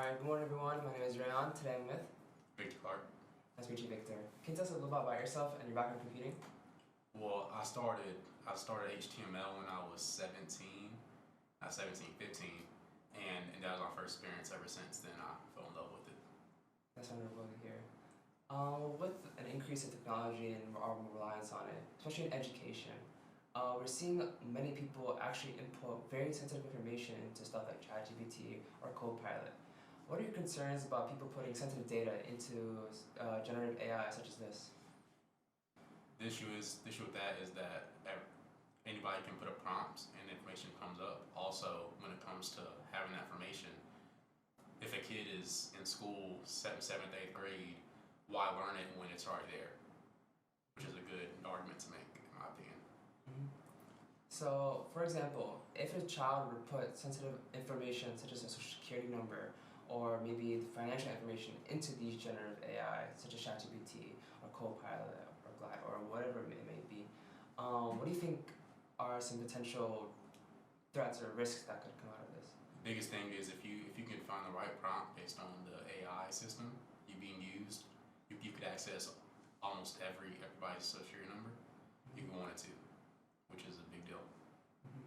Alright, good morning everyone. My name is Rayon. Today I'm with Victor Clark. Nice to meet you, Victor. Can you tell us a little bit about yourself and your background in computing? Well, I started HTML when I was 17, not 17, 15, and that was my first experience. Ever since then, I fell in love with it. That's wonderful to hear. With an increase in technology and our reliance on it, especially in education, we're seeing many people actually input very sensitive information into stuff like ChatGPT or Copilot. What are your concerns about people putting sensitive data into generative AI such as this? The issue with that is that anybody can put a prompt and information comes up. Also, when it comes to having that information, if a kid is in school, 7th, 8th grade, why learn it when it's already there? Which is a good argument to make, in my opinion. Mm-hmm. So, for example, if a child would put sensitive information such as a social security number or maybe financial information into these generative AI, such as ChatGPT or Copilot or Glide or whatever it may be, what do you think are some potential threats or risks that could come out of this? The biggest thing is if you can find the right prompt based on the AI system being used, you could access almost everybody's social security number if you wanted to, which is a big deal. Mm-hmm.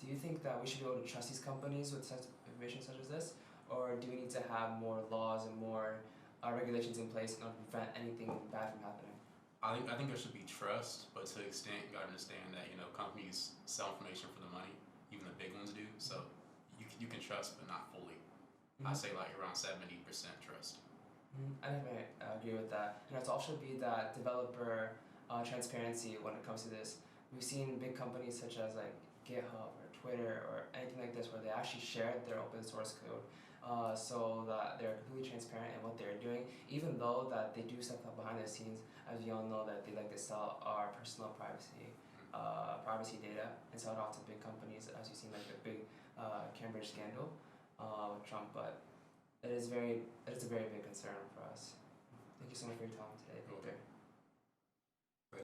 Do you think that we should be able to trust these companies with sensitive information such as this, or do we need to have more laws and more regulations in place in order to prevent anything bad from happening? I think there should be trust, but to an extent, you gotta understand that companies sell information for the money, even the big ones do. So you can trust, but not fully. Mm-hmm. I say like around 70% trust. Mm-hmm. I definitely agree with that. And it's also be that developer transparency when it comes to this. We've seen big companies such as like GitHub or Twitter or anything like this where they actually share their open source code so that they're completely transparent in what they're doing, even though that they do stuff behind the scenes. As we all know that they like to sell our personal privacy data and sell it off to big companies, as you've seen like the big Cambridge scandal with Trump. But it is a very big concern for us. Thank you so much for your time today, Victor.